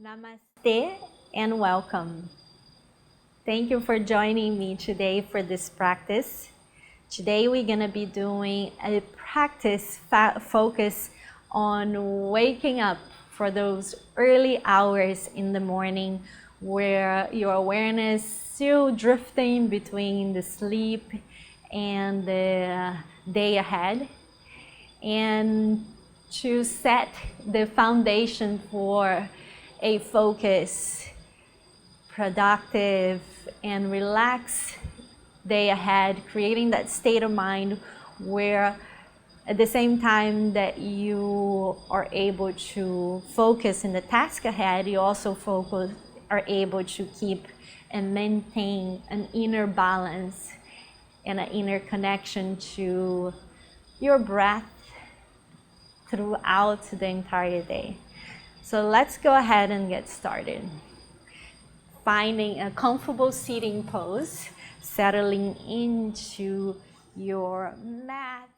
Namaste and welcome. Thank you for joining me today for this practice. Today we're going to be doing a practice focus on waking up for those early hours in the morning where your awareness is still drifting between the sleep and the day ahead, and to set the foundation for a focused, productive, and relaxed day ahead, creating that state of mind where at the same time that you are able to focus in the task ahead, you also are able to keep and maintain an inner balance and an inner connection to your breath throughout the entire day. So let's go ahead and get started. Finding a comfortable seating pose, settling into your mat,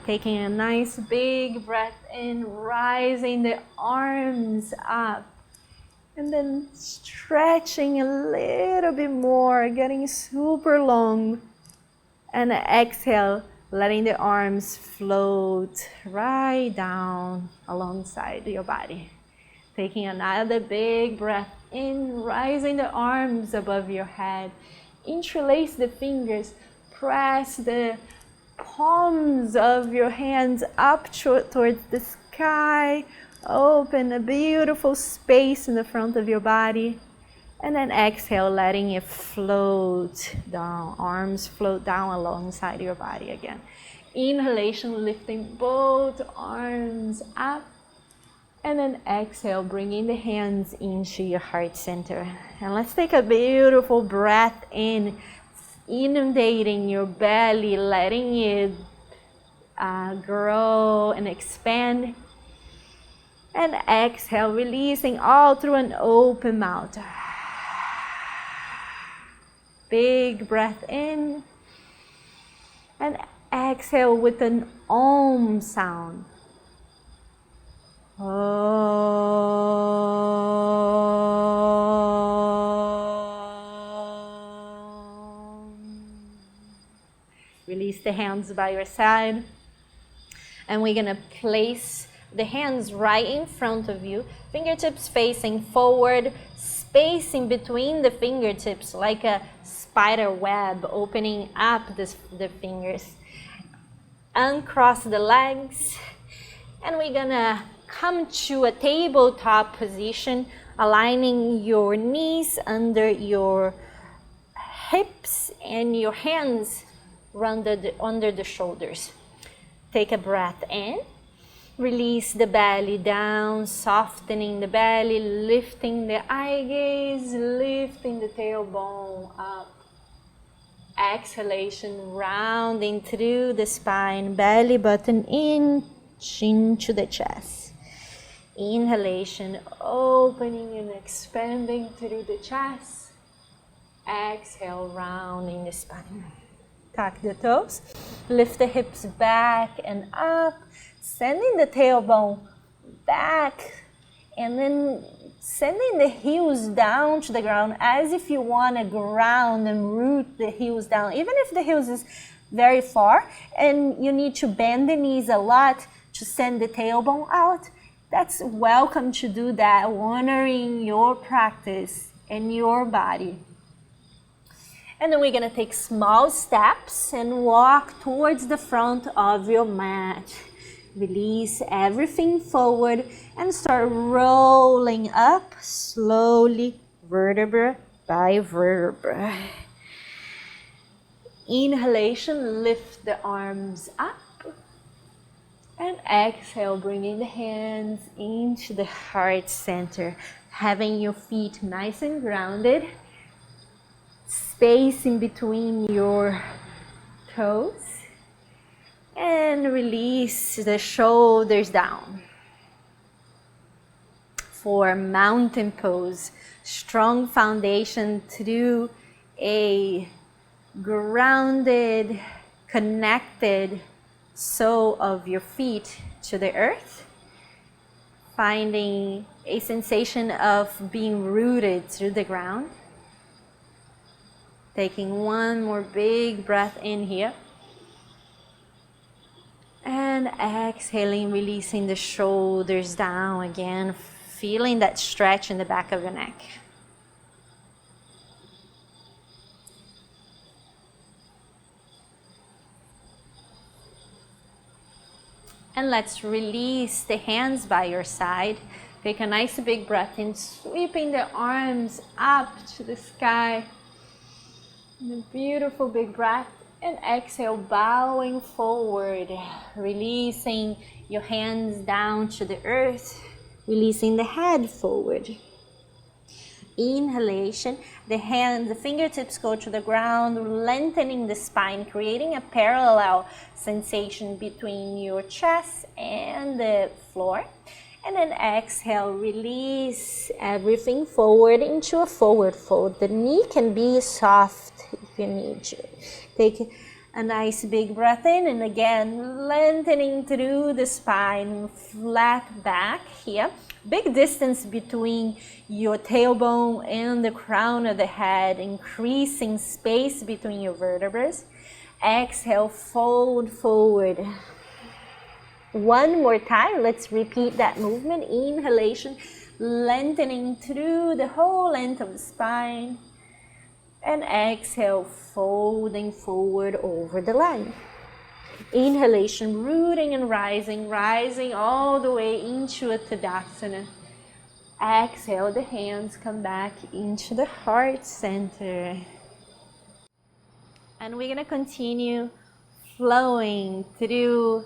taking a nice big breath in, rising the arms up, and then stretching a little bit more, getting super long, and exhale, letting the arms float right down alongside your body. Taking another big breath in, rising the arms above your head. Interlace the fingers, press the palms of your hands up towards the sky. Open a beautiful space in the front of your body. And then exhale, letting it float down. Arms float down alongside your body again. Inhalation, lifting both arms up. And then exhale, bringing the hands into your heart center. And let's take a beautiful breath in, inundating your belly, letting it grow and expand. And exhale, releasing all through an open mouth. Big breath in. And exhale with an Om sound. Release the hands by your side, and we're gonna place the hands right in front of you, fingertips facing forward, space in between the fingertips like a spider web, opening up the fingers. Uncross the legs, and we're gonna come to a tabletop position, aligning your knees under your hips and your hands under the shoulders. Take a breath in, release the belly down, softening the belly, lifting the eye gaze, lifting the tailbone up. Exhalation, rounding through the spine, belly button in, chin to the chest. Inhalation, opening and expanding through the chest. Exhale, rounding the spine. Tuck the toes, lift the hips back and up, sending the tailbone back, and then sending the heels down to the ground as if you want to ground and root the heels down. Even if the heels is very far and you need to bend the knees a lot to send the tailbone out, that's welcome to do that, honoring your practice and your body. And then we're gonna take small steps and walk towards the front of your mat. Release everything forward and start rolling up slowly, vertebra by vertebra. Inhalation, lift the arms up. And exhale, bringing the hands into the heart center, having your feet nice and grounded. space in between your toes. And release the shoulders down. For mountain pose, strong foundation through a grounded, connected sole of your feet to the earth. Finding a sensation of being rooted through the ground. Taking one more big breath in here. And exhaling, releasing the shoulders down again. Feeling that stretch in the back of your neck. And let's release the hands by your side. Take a nice big breath in, sweeping the arms up to the sky. And a beautiful big breath. And exhale, bowing forward, releasing your hands down to the earth, releasing the head forward. Inhalation, the fingertips go to the ground, lengthening the spine, creating a parallel sensation between your chest and the floor. And then exhale, release everything forward into a forward fold. The knee can be soft if you need to. Take a nice big breath in, and again, lengthening through the spine, flat back here. Big distance between your tailbone and the crown of the head, increasing space between your vertebrae. Exhale, fold forward. One more time, let's repeat that movement. Inhalation, lengthening through the whole length of the spine. And exhale, folding forward over the leg. Inhalation, rooting and rising, rising all the way into a Tadasana. Exhale, the hands come back into the heart center. And we're gonna continue flowing through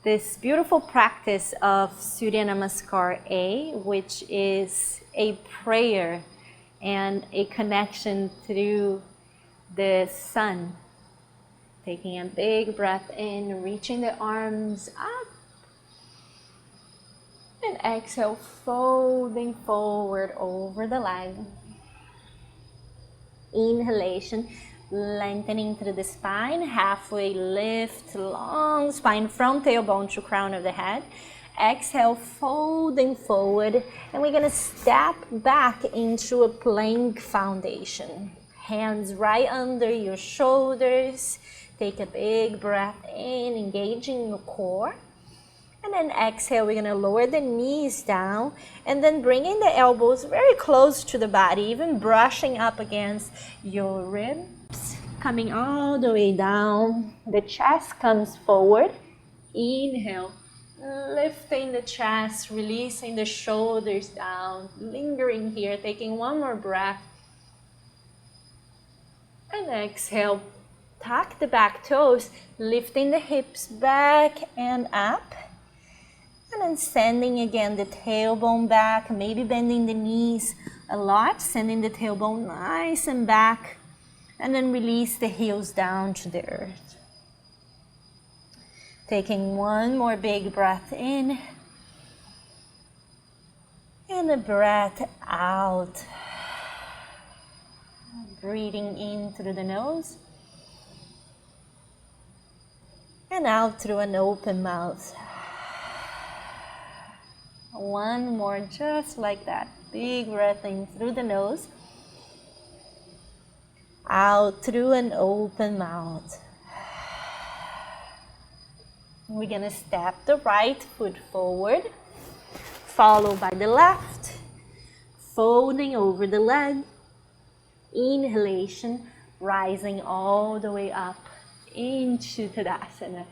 this beautiful practice of Surya Namaskar A, which is a prayer and a connection through the sun. Taking a big breath in, reaching the arms up. And exhale, folding forward over the leg. Inhalation, lengthening through the spine, halfway lift, long spine from tailbone to crown of the head. Exhale, folding forward, and we're gonna step back into a plank foundation. Hands right under your shoulders. Take a big breath in, engaging your core. And then exhale, we're gonna lower the knees down, and then bringing the elbows very close to the body, even brushing up against your ribs. Coming all the way down, the chest comes forward. Inhale. Lifting the chest, releasing the shoulders down, lingering here, taking one more breath. And exhale, tuck the back toes, lifting the hips back and up. And then sending again the tailbone back, maybe bending the knees a lot, sending the tailbone nice and back. And then release the heels down to the earth. Taking one more big breath in, and a breath out. Breathing in through the nose, and out through an open mouth. One more, just like that. Big breath in through the nose, out through an open mouth. We're gonna step the right foot forward, followed by the left, folding over the leg. Inhalation, rising all the way up into Tadasana.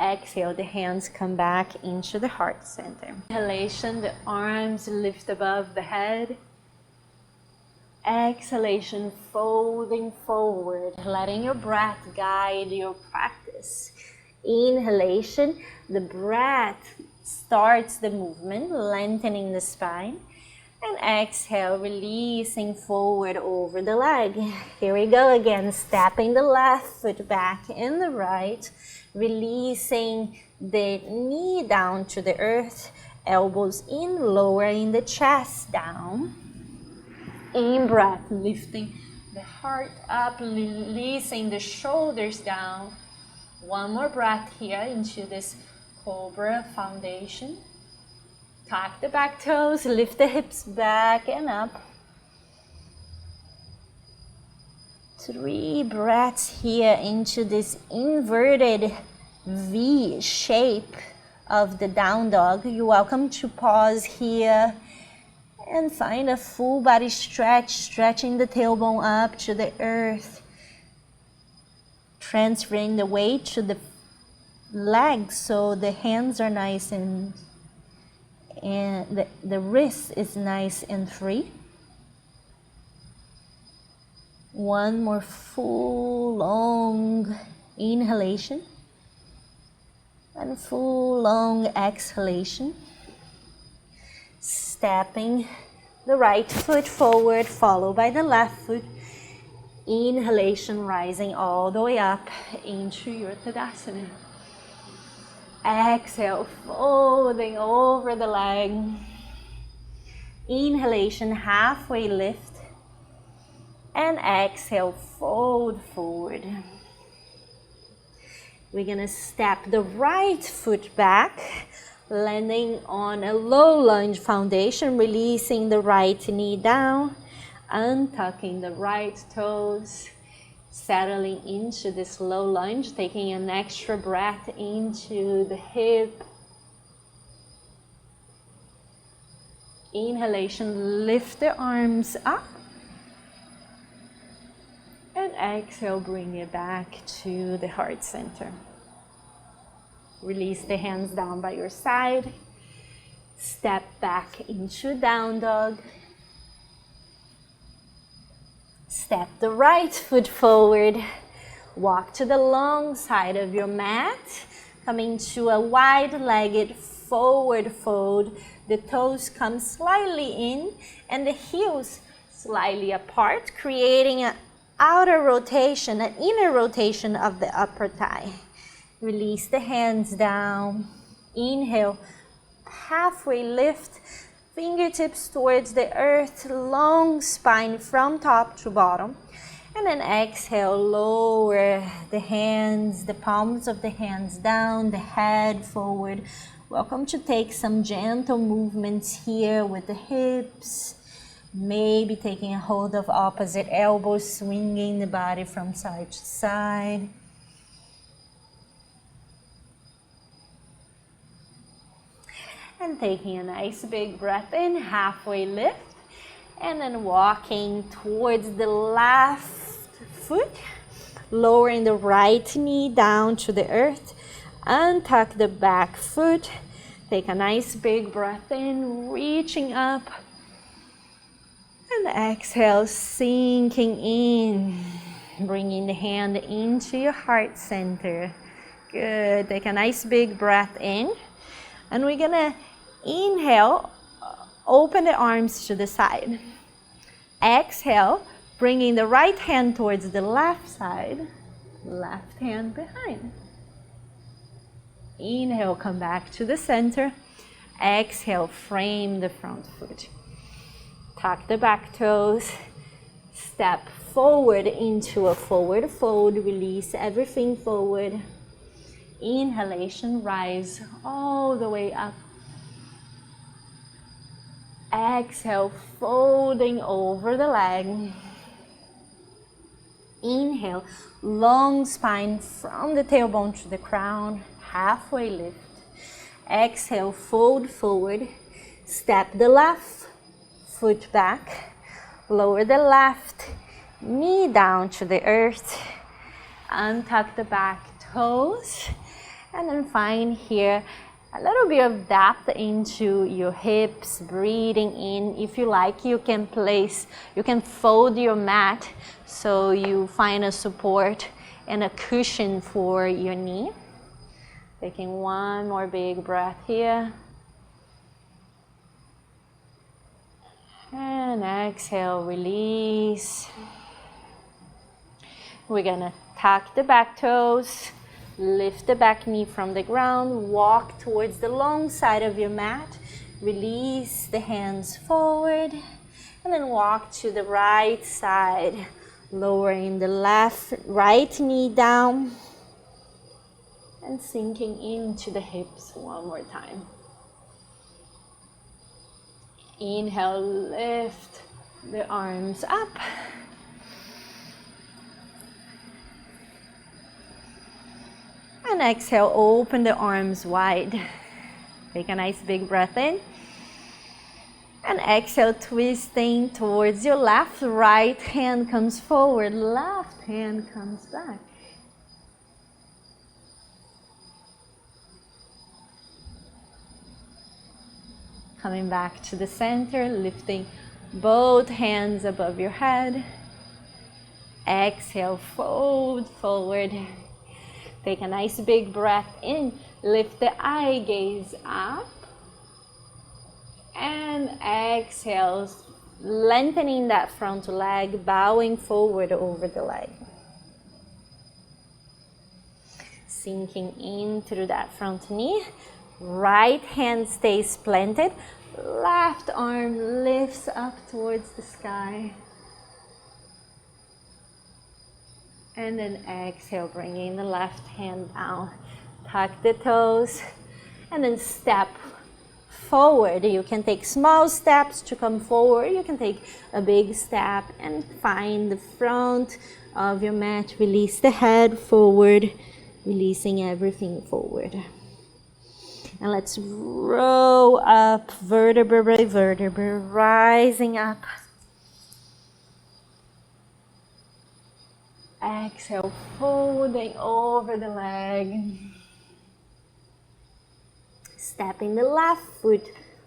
Exhale, the hands come back into the heart center. Inhalation, the arms lift above the head. Exhalation, folding forward, letting your breath guide your practice. Inhalation, the breath starts the movement, lengthening the spine. And exhale, releasing forward over the leg. Here we go again, stepping the left foot back in the right, releasing the knee down to the earth, elbows in, lowering the chest down. In breath, lifting the heart up, releasing the shoulders down. One more breath here into this Cobra foundation. Tuck the back toes, lift the hips back and up. 3 breaths here into this inverted V shape of the down dog. You're welcome to pause here and find a full body stretch, stretching the tailbone up to the earth. Transferring the weight to the legs so the hands are nice and the wrist is nice and free. One more full long inhalation and full long exhalation. Stepping the right foot forward, followed by the left foot. Inhalation, rising all the way up into your Tadasana. Exhale, folding over the leg. Inhalation, halfway lift. And exhale, fold forward. We're gonna step the right foot back, landing on a low lunge foundation, releasing the right knee down, untucking the right toes, settling into this low lunge, taking an extra breath into the hip. Inhalation, lift the arms up. And exhale, bring it back to the heart center. Release the hands down by your side. Step back into down dog. Step the right foot forward. Walk to the long side of your mat. Coming to a wide-legged forward fold. The toes come slightly in and the heels slightly apart, creating an outer rotation, an inner rotation of the upper thigh. Release the hands down. Inhale, halfway lift, fingertips towards the earth, long spine from top to bottom. And then exhale, lower the hands, the palms of the hands down, the head forward. Welcome to take some gentle movements here with the hips. Maybe taking a hold of opposite elbows, swinging the body from side to side. And taking a nice big breath in, halfway lift. And then walking towards the left foot, lowering the right knee down to the earth. Untuck the back foot. Take a nice big breath in, reaching up. And exhale, sinking in, bringing the hand into your heart center. Good. Take a nice big breath in. And we're gonna inhale, open the arms to the side. Exhale, bringing the right hand towards the left side, left hand behind. Inhale, come back to the center. Exhale, frame the front foot. Tuck the back toes, step forward into a forward fold, release everything forward. Inhalation, rise all the way up. Exhale, folding over the leg. Inhale, long spine from the tailbone to the crown, halfway lift. Exhale, fold forward, step the left foot back, lower the left knee down to the earth, untuck the back toes, and then find here a little bit of depth into your hips, breathing in. If you like, you can fold your mat so you find a support and a cushion for your knee. Taking one more big breath here. And exhale, release. We're gonna tuck the back toes, lift the back knee from the ground, walk towards the long side of your mat, release the hands forward, and then walk to the right side, lowering the right knee down, and sinking into the hips one more time. Inhale, lift the arms up. And exhale, open the arms wide. Take a nice big breath in. And exhale, twisting towards your left. Right hand comes forward, left hand comes back. Coming back to the center, lifting both hands above your head. Exhale, fold forward. Take a nice big breath in. Lift the eye gaze up. And exhale, lengthening that front leg, bowing forward over the leg. Sinking in through that front knee. Right hand stays planted. Left arm lifts up towards the sky. And then exhale, bringing the left hand down. Tuck the toes and then step forward. You can take small steps to come forward. You can take a big step and find the front of your mat. Release the head forward, releasing everything forward. And let's roll up vertebra by vertebra, rising up. Exhale, folding over the leg. Stepping the left foot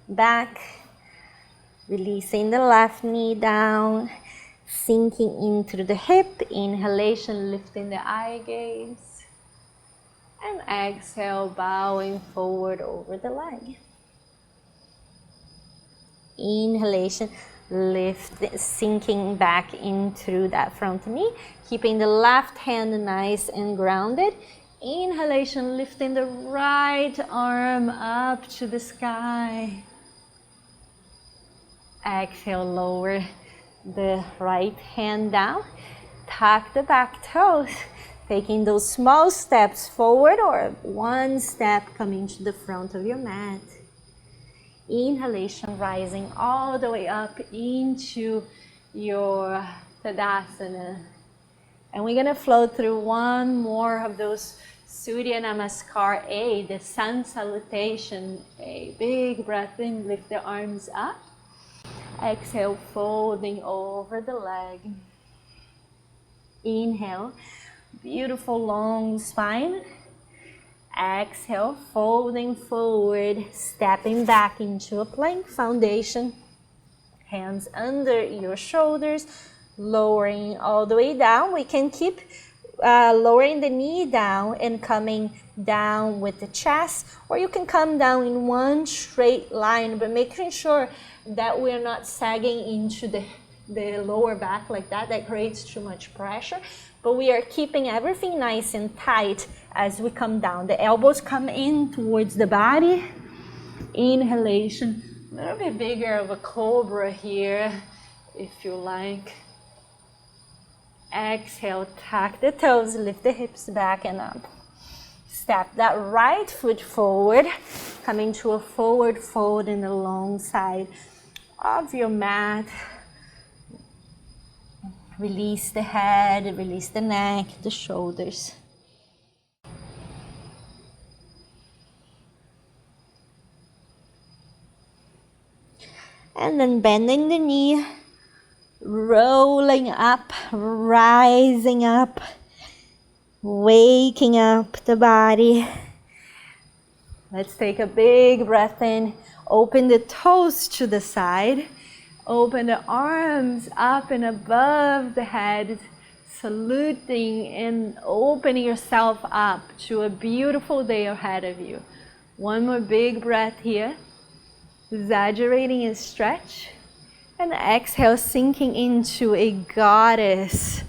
back. Releasing the left knee down. Sinking in through the hip. Inhalation, lifting the eye gaze. And exhale, bowing forward over the leg. Inhalation. Lift, sinking back in through that front knee, keeping the left hand nice and grounded. Inhalation, lifting the right arm up to the sky. Exhale, lower the right hand down. Tuck the back toes, taking those small steps forward or one step coming to the front of your mat. Inhalation, rising all the way up into your Tadasana. And we're going to flow through one more of those Surya Namaskar A, the sun salutation A. Big breath in, lift the arms up. Exhale, folding over the leg. Inhale, beautiful long spine. Exhale, folding forward, stepping back into a plank foundation. Hands under your shoulders, lowering all the way down. We can keep lowering the knee down and coming down with the chest, or you can come down in one straight line, but making sure that we're not sagging into the lower back like that. That creates too much pressure. But we are keeping everything nice and tight as we come down. The elbows come in towards the body. Inhalation, a little bit bigger of a cobra here, if you like. Exhale, tuck the toes, lift the hips back and up. Step that right foot forward, coming to a forward fold in the long side of your mat. Release the head, release the neck, the shoulders. And then bending the knee, rolling up, rising up, waking up the body. Let's take a big breath in, open the toes to the side. Open the arms up and above the head, saluting and opening yourself up to a beautiful day ahead of you. One more big breath here, exaggerating and stretch. And exhale, sinking into a goddess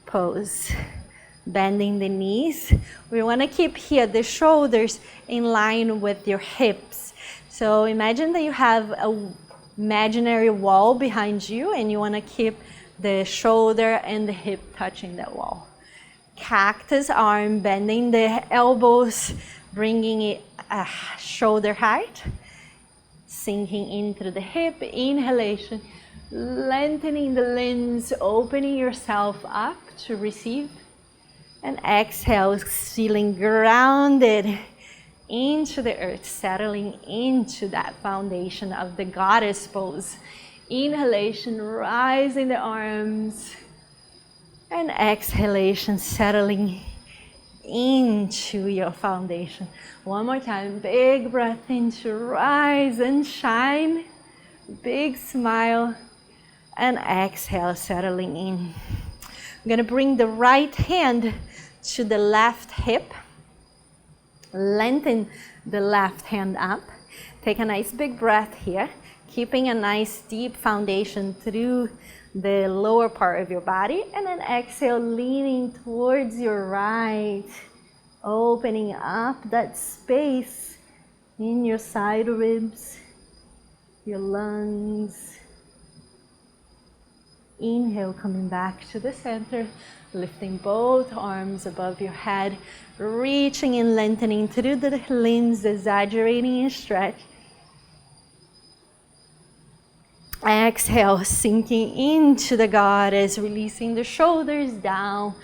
pose. Bending the knees. We want to keep here the shoulders in line with your hips. So imagine that you have an imaginary wall behind you and you want to keep the shoulder and the hip touching that wall. Cactus arm, bending the elbows, bringing it shoulder height. Sinking in through the hip, inhalation, lengthening the limbs, opening yourself up to receive. And exhale, feeling grounded into the earth, settling into that foundation of the goddess pose. Inhalation, rising the arms. And exhalation, settling into your foundation. One more time, big breath in to rise and shine. Big smile. And exhale, settling in. I'm going to bring the right hand to the left hip. Lengthen the left hand up. Take a nice big breath here, keeping a nice deep foundation through the lower part of your body. And then exhale, leaning towards your right. Opening up that space in your side ribs, your lungs. Inhale, coming back to the center, lifting both arms above your head, reaching and lengthening through the limbs, exaggerating and stretch. Exhale, sinking into the goddess, releasing the shoulders down,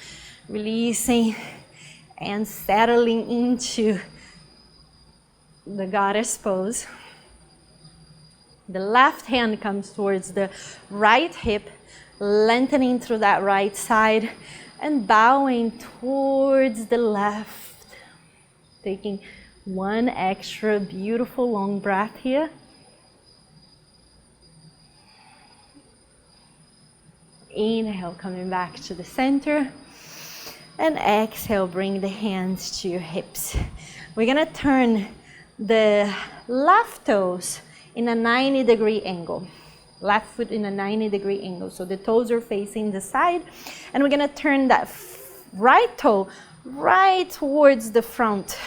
releasing and settling into the goddess pose. The left hand comes towards the right hip, lengthening through that right side and bowing towards the left. Taking one extra beautiful long breath here. Inhale, coming back to the center. And exhale, bring the hands to your hips. We're gonna turn the left toes in a 90-degree angle. Left foot in a 90-degree angle. So the toes are facing the side. And we're gonna turn that right toe right towards the front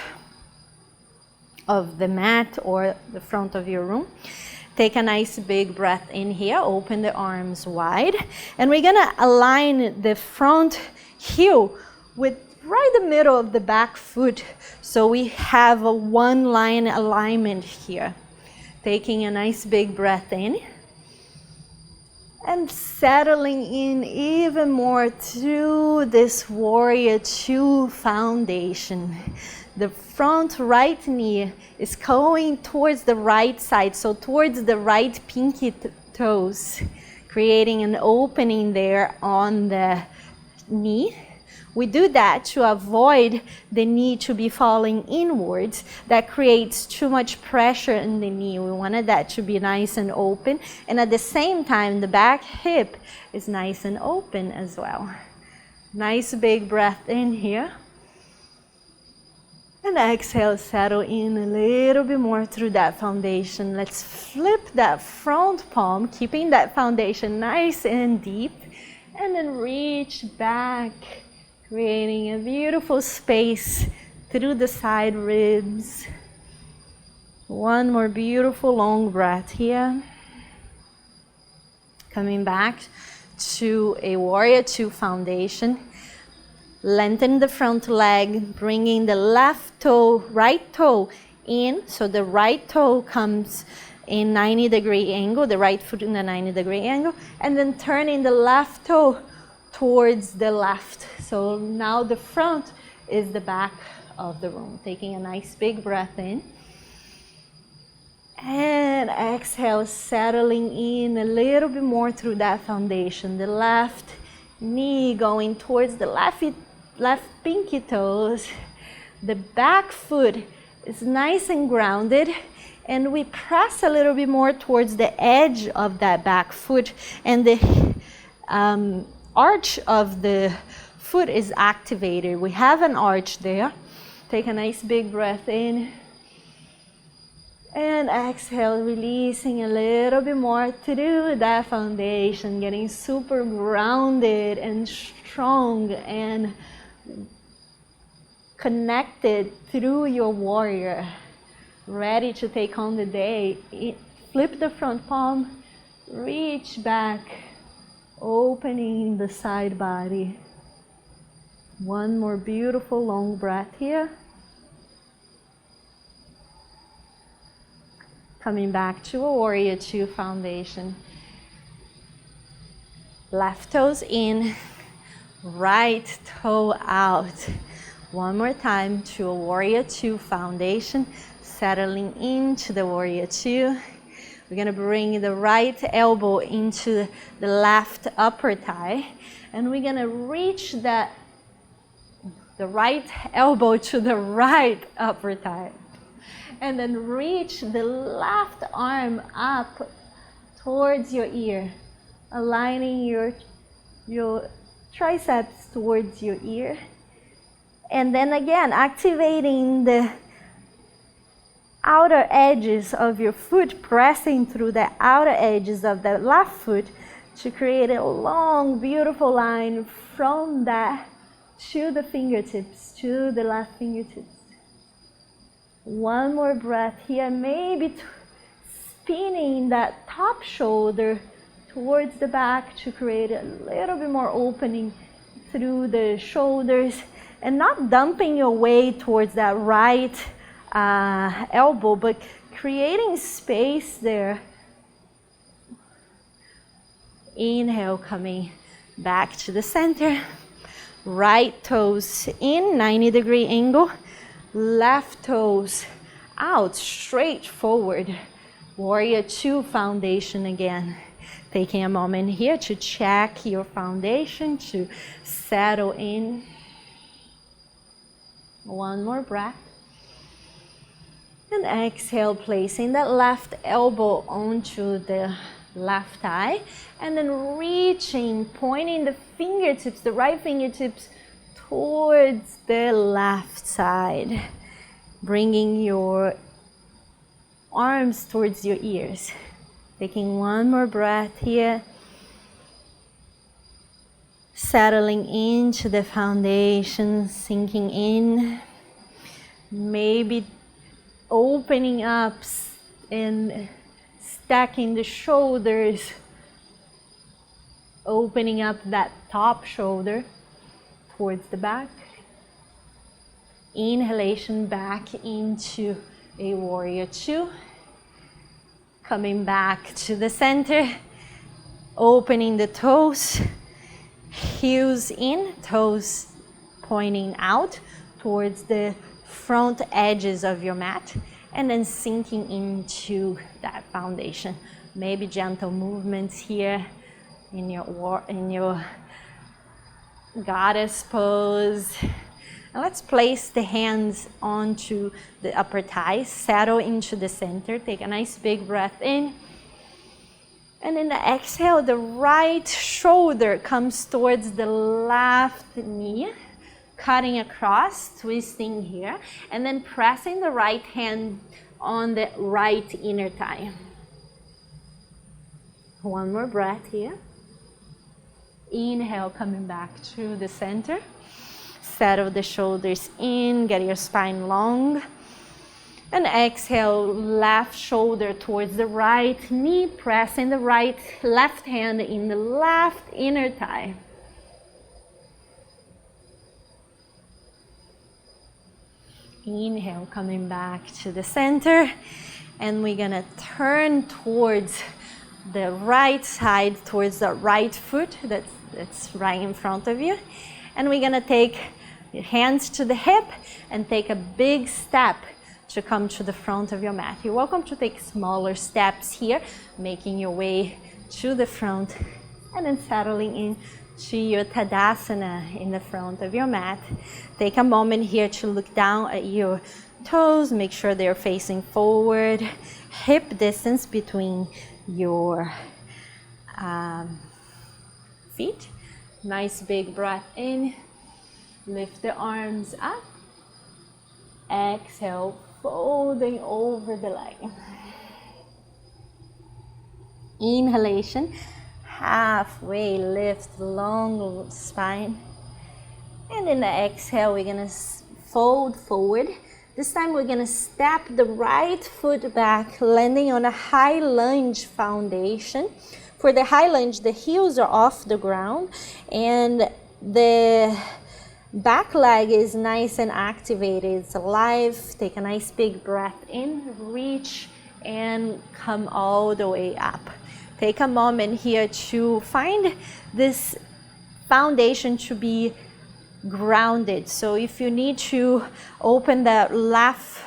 of the mat or the front of your room. Take a nice big breath in here. Open the arms wide. And we're gonna align the front heel with right the middle of the back foot. So we have a one line alignment here. Taking a nice big breath in. And settling in even more to this warrior two foundation. The front right knee is going towards the right side, so towards the right pinky toes, creating an opening there on the knee. We do that to avoid the knee to be falling inwards. That creates too much pressure in the knee. We wanted that to be nice and open. And at the same time, the back hip is nice and open as well. Nice big breath in here. And exhale, settle in a little bit more through that foundation. Let's flip that front palm, keeping that foundation nice and deep. And then reach back. Creating a beautiful space through the side ribs. One more beautiful long breath here. Coming back to a warrior two foundation. Lengthen the front leg, bringing the left toe, right toe in. So the right toe comes in 90-degree angle, the right foot in a 90-degree angle. And then turning the left toe towards the left. So now the front is the back of the room. Taking a nice big breath in. And exhale, settling in a little bit more through that foundation. The left knee going towards the left pinky toes. The back foot is nice and grounded. And we press a little bit more towards the edge of that back foot. And the arch of the foot is activated. We have an arch there. Take a nice big breath in. And exhale, releasing a little bit more through that foundation, getting super grounded and strong and connected through your warrior. Ready to take on the day. Flip the front palm, reach back, opening the side body. One more beautiful long breath here. Coming back to a warrior two foundation. Left toes in, right toe out. One more time to a warrior two foundation, settling into the warrior two. We're gonna bring the right elbow into the left upper thigh, and we're gonna reach the right elbow to the right upper thigh. And then reach the left arm up towards your ear, aligning your triceps towards your ear. And then again, activating the outer edges of your foot, pressing through the outer edges of the left foot to create a long, beautiful line from that to the fingertips, to the left fingertips. One more breath here, maybe spinning that top shoulder towards the back to create a little bit more opening through the shoulders, and not dumping your weight towards that right elbow, but creating space there. Inhale, coming back to the center. Right toes in, 90-degree angle. Left toes out, straight forward. Warrior two foundation again. Taking a moment here to check your foundation, to settle in. One more breath. And exhale, placing that left elbow onto the left thigh. And then reaching, pointing the fingertips, the right fingertips towards the left side. Bringing your arms towards your ears. Taking one more breath here. Settling into the foundation, sinking in. Maybe opening up and stacking the shoulders. Opening up that top shoulder towards the back. Inhalation back into a warrior two. Coming back to the center. Opening the toes. Heels in, toes pointing out towards the front edges of your mat, and then sinking into that foundation. Maybe gentle movements here in your goddess pose. And let's place the hands onto the upper thighs, settle into the center. Take a nice big breath in. And in the exhale, the right shoulder comes towards the left knee, cutting across, twisting here, and then pressing the right hand on the right inner thigh. One more breath here. Inhale, coming back to the center. Settle the shoulders in, get your spine long. And exhale, left shoulder towards the right knee, pressing the left hand in the left inner thigh. Inhale, coming back to the center. And we're gonna turn towards the right side, towards the right foot that's right in front of you. And we're gonna take your hands to the hip and take a big step to come to the front of your mat. You're welcome to take smaller steps here, making your way to the front and then settling in to your Tadasana in the front of your mat. Take a moment here to look down at your toes, make sure they're facing forward, hip distance between your feet. Nice big breath in, lift the arms up, exhale, folding over the leg. Inhalation, halfway lift, long spine. And in the exhale, we're gonna fold forward. This time we're gonna step the right foot back, landing on a high lunge foundation. For the high lunge, the heels are off the ground and the back leg is nice and activated. It's alive. Take a nice big breath in, reach and come all the way up. Take a moment here to find this foundation to be grounded. So if you need to open the left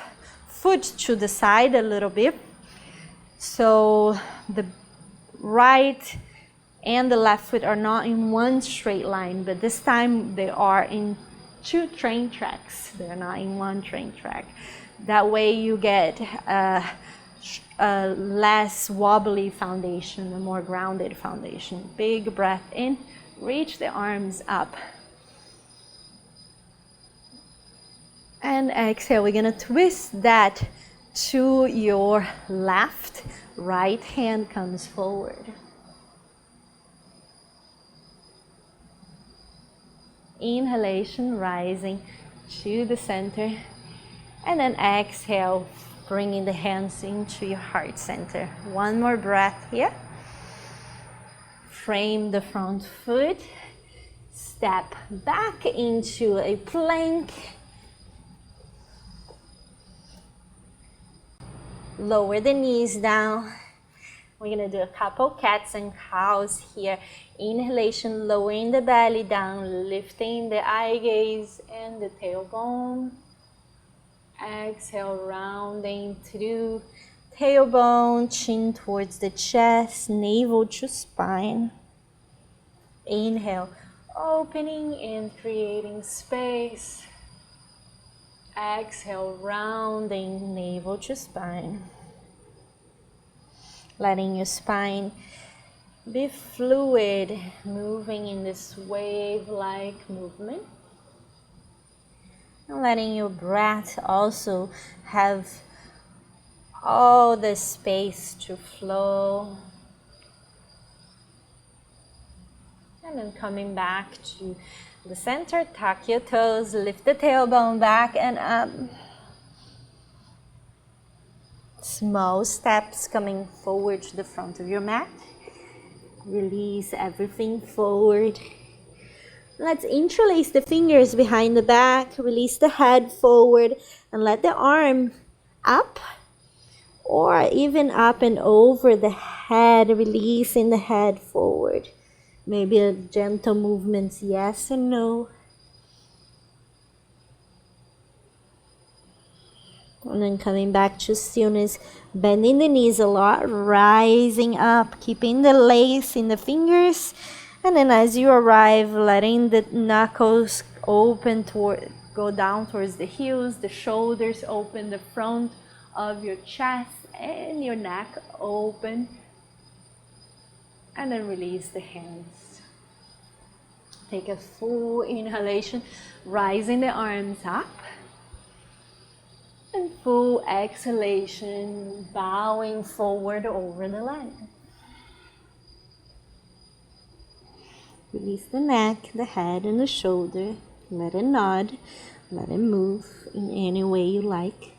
foot to the side a little bit, so the right and the left foot are not in one straight line, but this time they are in two train tracks. They're not in one train track. That way you get a less wobbly foundation, a more grounded foundation. Big breath in, reach the arms up. And exhale, we're gonna twist that to your left. Right hand comes forward. Inhalation, rising to the center. And then exhale, bringing the hands into your heart center. One more breath here. Frame the front foot. Step back into a plank. Lower the knees down. We're gonna do a couple cats and cows here. Inhalation, lowering the belly down, lifting the eye gaze and the tailbone. Exhale, rounding through tailbone, chin towards the chest, navel to spine. Inhale, opening and creating space. Exhale, rounding, navel to spine. Letting your spine be fluid, moving in this wave-like movement. And letting your breath also have all the space to flow. And then coming back to the center, tuck your toes, lift the tailbone back and up. Small steps coming forward to the front of your mat. Release everything forward. Let's interlace the fingers behind the back. Release the head forward and let the arm up or even up and over the head, releasing the head forward. Maybe a gentle movement, yes and no. And then coming back to stillness, bending the knees a lot, rising up, keeping the lace in the fingers. And then as you arrive, letting the knuckles open go down towards the heels, the shoulders open, the front of your chest and your neck open. And then release the hands. Take a full inhalation, rising the arms up. And full exhalation, bowing forward over the leg. Release the neck, the head, and the shoulder. Let it nod. Let it move in any way you like.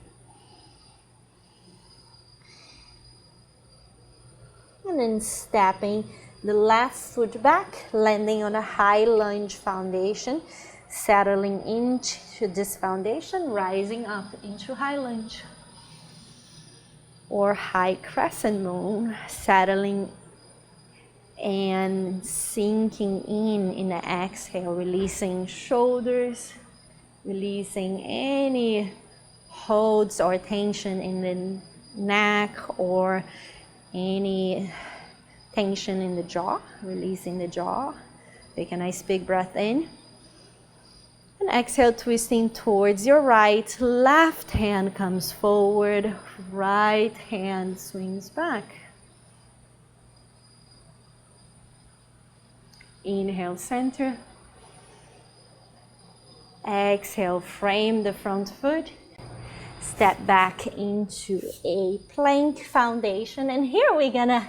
And then stepping the left foot back, landing on a high lunge foundation. Settling into this foundation, rising up into high lunge. Or high crescent moon, settling and sinking in the exhale, releasing shoulders, releasing any holds or tension in the neck or any tension in the jaw, releasing the jaw. Take a nice big breath in. And exhale, twisting towards your right. Left hand comes forward. Right hand swings back. Inhale, center. Exhale, frame the front foot. Step back into a plank foundation. And here we're gonna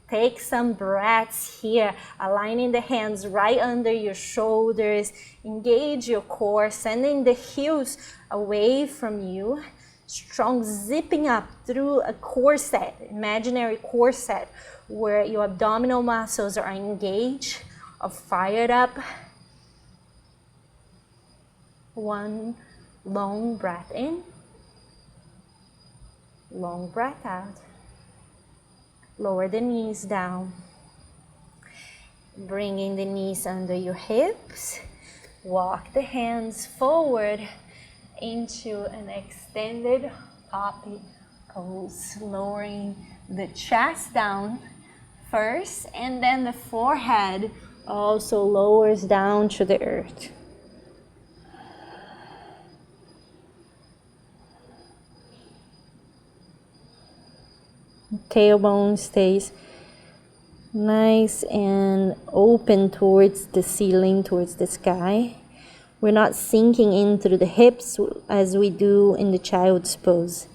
take some breaths here, aligning the hands right under your shoulders. Engage your core, sending the heels away from you. Strong zipping up through a corset, imaginary corset, where your abdominal muscles are engaged or fired up. One long breath in, long breath out. Lower the knees down, bringing the knees under your hips. Walk the hands forward into an extended poppy pose, lowering the chest down first, and then the forehead also lowers down to the earth. Tailbone stays nice and open towards the ceiling, towards the sky. We're not sinking in through the hips as we do in the child's pose.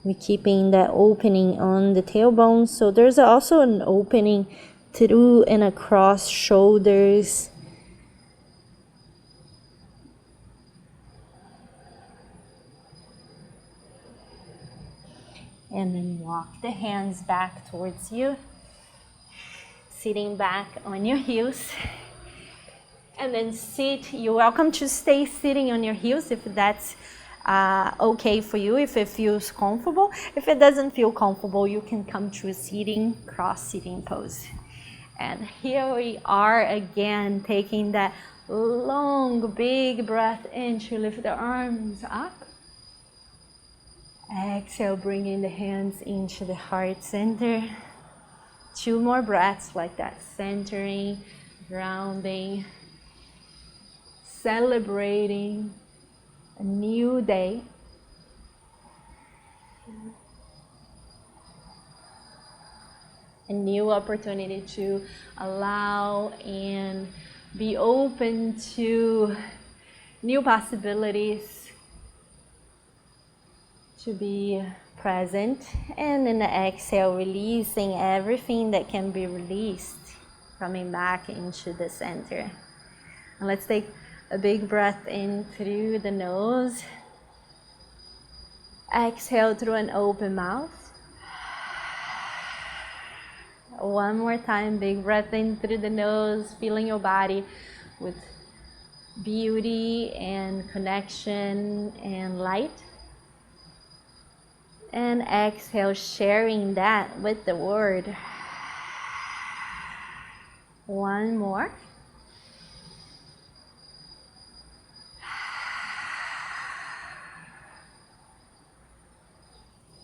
We're keeping that opening on the tailbone. So there's also an opening through and across shoulders. And then walk the hands back towards you, sitting back on your heels. And then sit. You're welcome to stay sitting on your heels if that's okay for you, if it feels comfortable. If it doesn't feel comfortable, you can come to a sitting, cross-sitting pose. And here we are again, taking that long, big breath in to lift the arms up. Exhale, bringing the hands into the heart center. 2 more breaths like that, centering, grounding, celebrating a new day. A new opportunity to allow and be open to new possibilities, to be present, and in the exhale, releasing everything that can be released, coming back into the center. And let's take a big breath in through the nose. Exhale through an open mouth. One more time, big breath in through the nose, filling your body with beauty and connection and light. And exhale, sharing that with the word. One more.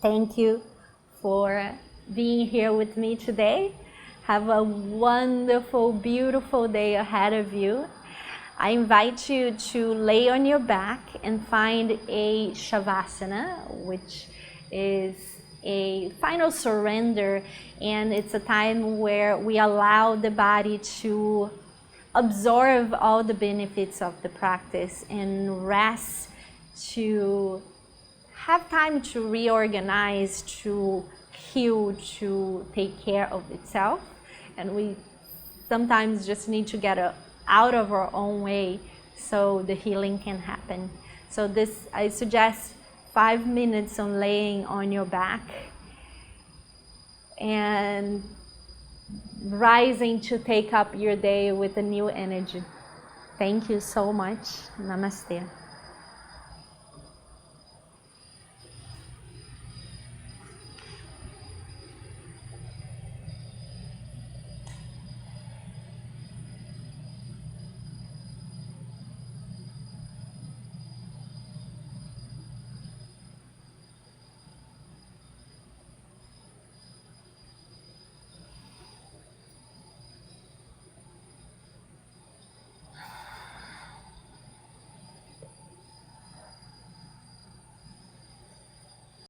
Thank you for being here with me today. Have a wonderful, beautiful day ahead of you. I invite you to lay on your back and find a Shavasana, which is a final surrender, and it's a time where we allow the body to absorb all the benefits of the practice and rest, to have time to reorganize, to heal, to take care of itself. And we sometimes just need to get out of our own way so the healing can happen. So this, I suggest 5 minutes on laying on your back and rising to take up your day with a new energy. Thank you so much. Namaste.